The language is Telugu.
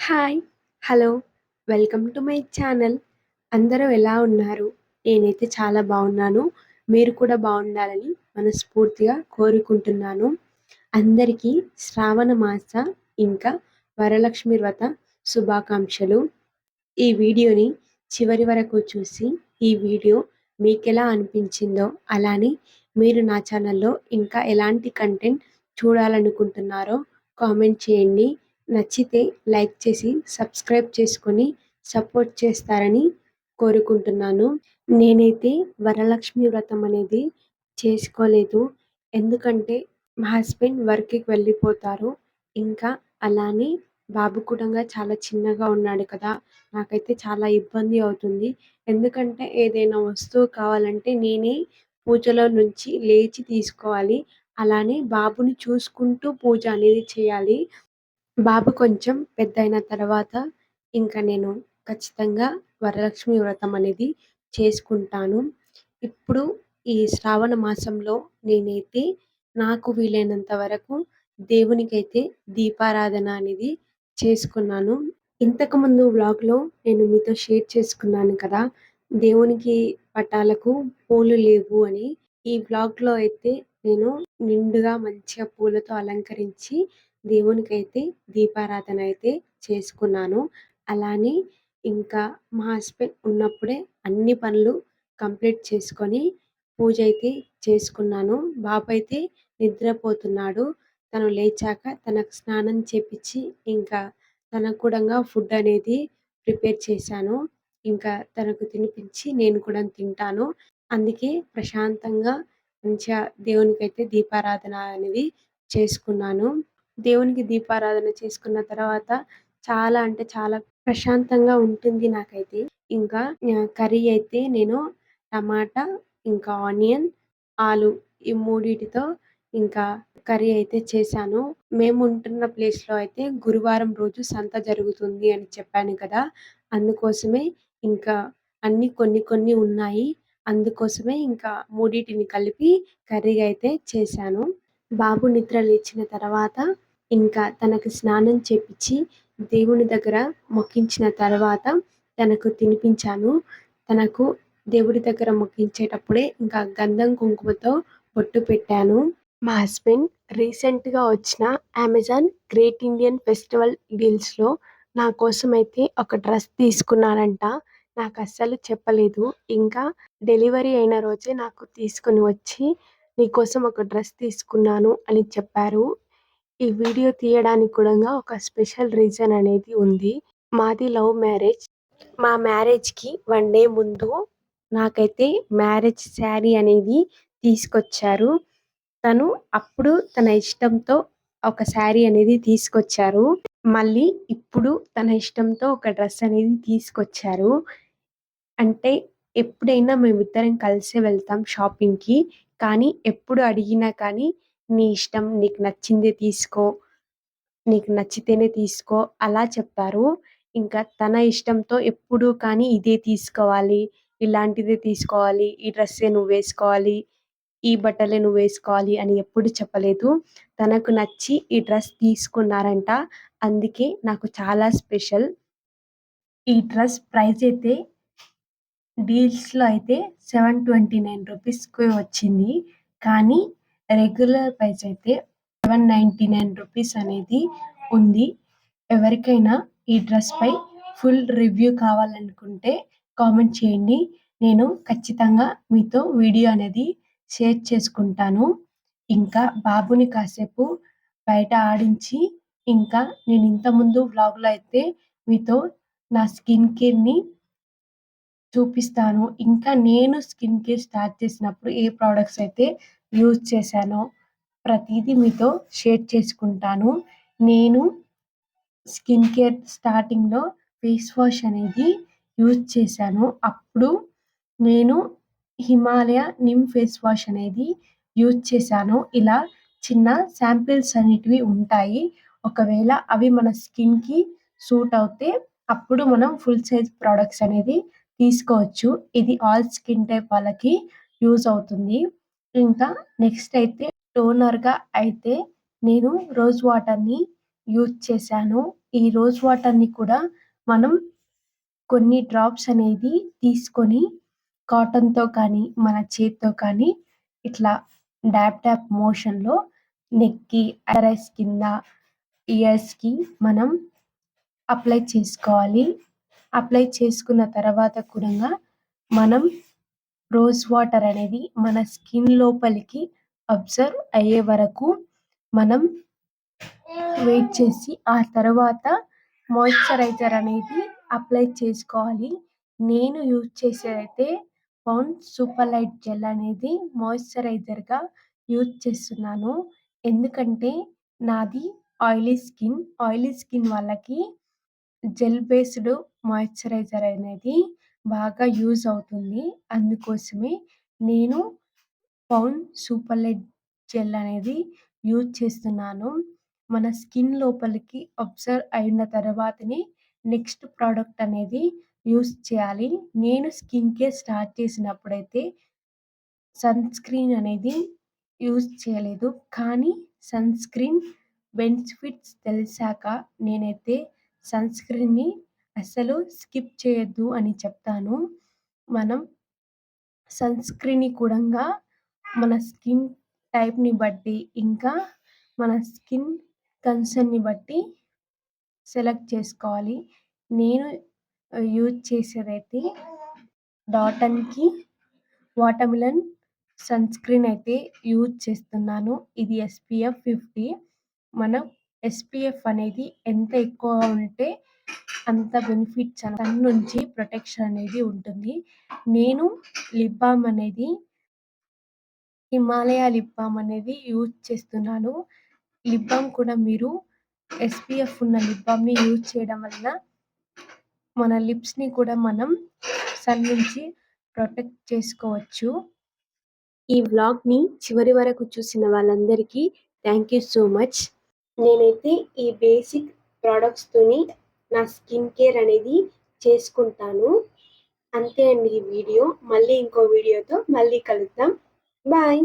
Hi! Hello! Welcome to my channel. అందరూ ఎలా ఉన్నారు? నేనైతే చాలా బాగున్నాను. మీరు కూడా బాగుండాలని మనస్ఫూర్తిగా కోరుకుంటున్నాను. అందరికీ శ్రావణ మాస ఇంకా వరలక్ష్మి వ్రత శుభాకాంక్షలు. ఈ వీడియోని చివరి వరకు చూసి ఈ వీడియో మీకెలా అనిపించిందో, అలానే మీరు నా ఛానల్లో ఇంకా ఎలాంటి కంటెంట్ చూడాలనుకుంటున్నారో కామెంట్ చేయండి. నచ్చితే లైక్ చేసి సబ్స్క్రైబ్ చేసుకొని సపోర్ట్ చేస్తారని కోరుకుంటున్నాను. నేనైతే వరలక్ష్మి వ్రతం అనేది చేసుకోలేదు. ఎందుకంటే మా హస్బెండ్ వర్క్‌కి వెళ్ళిపోతారు. ఇంకా అలానే బాబు కూడా చాలా చిన్నగా ఉన్నాడు కదా! నాకైతే చాలా ఇబ్బంది అవుతుంది. ఎందుకంటే ఏదైనా వస్తువు కావాలంటే నేనే పూజలో నుంచి లేచి తీసుకోవాలి. అలానే బాబుని చూసుకుంటూ పూజ అనేది చేయాలి. బాబు కొంచెం పెద్దయిన తర్వాత ఇంకా నేను ఖచ్చితంగా వరలక్ష్మి వ్రతం అనేది చేసుకుంటాను. ఇప్పుడు ఈ శ్రావణ మాసంలో నేనైతే నాకు వీలైనంత వరకు దేవునికైతే దీపారాధన అనేది చేసుకున్నాను. ఇంతకుముందు వ్లాగ్‌లో నేను మీతో షేర్ చేసుకున్నాను కదా! దేవునికి పటాలకు పూలు లేవు అని. ఈ వ్లాగ్‌లో అయితే నేను నిండుగా మంచిగా పూలతో అలంకరించి దేవునికైతే దీపారాధన అయితే చేసుకున్నాను. అలానే ఇంకా మా హస్బెండ్ ఉన్నప్పుడే అన్ని పనులు కంప్లీట్ చేసుకొని పూజ అయితే చేసుకున్నాను. బాబు అయితే నిద్రపోతున్నాడు. తను లేచాక తనకు స్నానం చేపిచ్చి ఇంకా తనకు కూడంగా ఫుడ్ అనేది ప్రిపేర్ చేశాను. ఇంకా తనకు తినిపించి నేను కూడా తింటాను. అందుకే ప్రశాంతంగా మంచిగా దేవునికైతే దీపారాధన అనేది చేసుకున్నాను. దేవునికి దీపారాధన చేసుకున్న తర్వాత చాలా అంటే చాలా ప్రశాంతంగా ఉంటుంది నాకైతే. ఇంకా కర్రీ అయితే నేను టమాటా, ఇంకా ఆనియన్, ఆలు ఈ మూడిటితో ఇంకా కర్రీ అయితే చేశాను. మేము ఉంటున్న ప్లేస్‌లో అయితే గురువారం రోజు సంత జరుగుతుంది అని చెప్పాను కదా! అందుకోసమే ఇంకా అన్నీ కొన్ని కొన్ని ఉన్నాయి. అందుకోసమే ఇంకా మూడిటిని కలిపి కర్రీగా అయితే చేశాను. బాబు నిద్ర లేచిన తర్వాత ఇంకా తనకి స్నానం చేపిచ్చి దేవుని దగ్గర మొక్కించిన తర్వాత తనకు తినిపించాను. తనకు దేవుడి దగ్గర మొక్కించేటప్పుడే ఇంకా గంధం కుంకుమతో బొట్టు పెట్టాను. మా హస్బెండ్ రీసెంట్‌గా వచ్చిన అమెజాన్ గ్రేట్ ఇండియన్ ఫెస్టివల్ డీల్స్‌లో నా కోసమైతే ఒక డ్రెస్ తీసుకున్నారంట. నాకస్సలు చెప్పలేదు. ఇంకా డెలివరీ అయిన రోజే నాకు తీసుకొని వచ్చి నీకోసం ఒక డ్రెస్ తీసుకున్నాను అని చెప్పారు. ఈ వీడియో తీయడానికి కూడా ఒక స్పెషల్ రీజన్ అనేది ఉంది. మాది లవ్ మ్యారేజ్. మా మ్యారేజ్‌కి 1 డే ముందు నాకైతే మ్యారేజ్ శారీ అనేది తీసుకొచ్చారు. తను అప్పుడు తన ఇష్టంతో ఒక శారీ అనేది తీసుకొచ్చారు. మళ్ళీ ఇప్పుడు తన ఇష్టంతో ఒక డ్రెస్ అనేది తీసుకొచ్చారు. అంటే ఎప్పుడైనా మేమిద్దరం కలిసే వెళ్తాం షాపింగ్‌కి. కానీ ఎప్పుడు అడిగినా కానీ నీ ఇష్టం, నీకు నచ్చిందే తీసుకో, నీకు నచ్చితేనే తీసుకో అలా చెప్పారు. ఇంకా తన ఇష్టంతో ఎప్పుడూ కానీ ఇదే తీసుకోవాలి, ఇలాంటిదే తీసుకోవాలి, ఈ డ్రెస్సే నువ్వేసుకోవాలి, ఈ బట్టలే నువ్వేసుకోవాలి అని ఎప్పుడు చెప్పలేదు. తనకు నచ్చి ఈ డ్రెస్ తీసుకున్నారంట. అందుకే నాకు చాలా స్పెషల్. ఈ డ్రెస్ ప్రైస్ అయితే డీల్స్‌లో అయితే ₹729కి వచ్చింది. కానీ రెగ్యులర్ ప్రైస్ అయితే ₹799 అనేది ఉంది. ఎవరికైనా ఈ డ్రెస్‌పై ఫుల్ రివ్యూ కావాలనుకుంటే కామెంట్ చేయండి. నేను ఖచ్చితంగా మీతో వీడియో అనేది షేర్ చేసుకుంటాను. ఇంకా బాబుని కాసేపు బయట ఆడించి ఇంకా నేను ఇంతకుముందు వ్లాగ్‌లో అయితే మీతో నా స్కిన్ కేర్‌ని చూపిస్తాను. ఇంకా నేను స్కిన్ కేర్ స్టార్ట్ చేసినప్పుడు ఏ ప్రొడక్ట్స్ అయితే యూజ్ చేశానో ప్రతీదీ మీతో షేర్ చేసుకుంటాను. నేను స్కిన్ కేర్ స్టార్టింగ్‌లో ఫేస్ వాష్ అనేది యూజ్ చేశాను. అప్పుడు నేను హిమాలయ నిమ్ ఫేస్ వాష్ అనేది యూజ్ చేశాను. ఇలా చిన్న శాంపిల్స్ అనేటివి ఉంటాయి. ఒకవేళ అవి మన స్కిన్‌కి సూట్ అవుతే అప్పుడు మనం ఫుల్ సైజ్ ప్రొడక్ట్స్ అనేది తీసుకోవచ్చు. ఇది ఆల్ స్కిన్ టైప్ వాళ్ళకి యూజ్ అవుతుంది. ఇంకా నెక్స్ట్ అయితే టోనర్‌గా అయితే నేను రోజ్ వాటర్‌ని యూజ్ చేశాను. ఈ రోజ్ వాటర్‌ని కూడా మనం కొన్ని డ్రాప్స్ అనేది తీసుకొని కాటన్‌తో కానీ, మన చేత్తో కానీ ఇట్లా డాబ్ డాబ్ మోషన్‌లో నెక్‌కి, అండర్ ఐస్ కింద, ఇయర్స్‌కి మనం అప్లై చేసుకోవాలి. అప్లై చేసుకున్న తర్వాత కూడంగా మనం రోజ్ వాటర్ అనేది మన స్కిన్ లోపలికి అబ్జర్వ్ అయ్యే వరకు మనం వెయిట్ చేసి ఆ తర్వాత మాయిశ్చరైజర్ అనేది అప్లై చేసుకోవాలి. నేను యూజ్ చేసేదైతే పాండ్స్ సూపర్ లైట్ జెల్ అనేది మాయిశ్చరైజర్‌గా యూజ్ చేస్తున్నాను. ఎందుకంటే నాది ఆయిలీ స్కిన్ వాళ్ళకి జెల్ బేస్డ్ మాయిశ్చరైజర్ అనేది బాగా యూజ్ అవుతుంది. అందుకోసమే నేను పౌండ్ సూపర్ లైట్ జెల్ అనేది యూజ్ చేస్తున్నాను. మన స్కిన్ లోపలికి అబ్జర్వ్ అయిన తర్వాతనే నెక్స్ట్ ప్రోడక్ట్ అనేది యూజ్ చేయాలి. నేను స్కిన్ కేర్ స్టార్ట్ చేసినప్పుడైతే సన్ స్క్రీన్ అనేది యూజ్ చేయలేదు. కానీ సన్ స్క్రీన్ బెనిఫిట్స్ తెలిసాక నేనైతే సన్ స్క్రీన్‌ని అస్సలు స్కిప్ చేయొద్దు అని చెప్తాను. మనం సన్ స్క్రీన్‌ని కూడంగా మన స్కిన్ టైప్‌ని బట్టి, ఇంకా మన స్కిన్ కన్సర్న్‌ని బట్టి సెలెక్ట్ చేసుకోవాలి. నేను యూజ్ చేసేదైతే డాటన్‌కి వాటర్‌మిలన్ సన్ స్క్రీన్ అయితే యూజ్ చేస్తున్నాను. ఇది ఎస్‌పీఎఫ్ 50. మనం ఎస్‌పీఎఫ్ అనేది ఎంత ఎక్కువగా ఉంటే అంత బెనిఫిట్స్ సన్ నుంచి ప్రొటెక్షన్ అనేది ఉంటుంది. నేను లిప్ బామ్ అనేది హిమాలయ లిప్ బామ్ అనేది యూజ్ చేస్తున్నాను. లిప్ బామ్ కూడా మీరు ఎస్‌పీఎఫ్ ఉన్న లిప్ బామ్‌ని యూజ్ చేయడం వలన మన లిప్స్‌ని కూడా మనం సన్ నుంచి ప్రొటెక్ట్ చేసుకోవచ్చు. ఈ వ్లాగ్‌ని చివరి వరకు చూసిన వాళ్ళందరికీ థ్యాంక్ యూ సో మచ్. నేనైతే ఈ బేసిక్ ప్రొడక్ట్స్‌తోని నా స్కిన్ కేర్ అనేది చేసుకుంటాను. అంతే అండి ఈ వీడియో. మళ్ళీ ఇంకో వీడియోతో మళ్ళీ కలుద్దాం. బాయ్.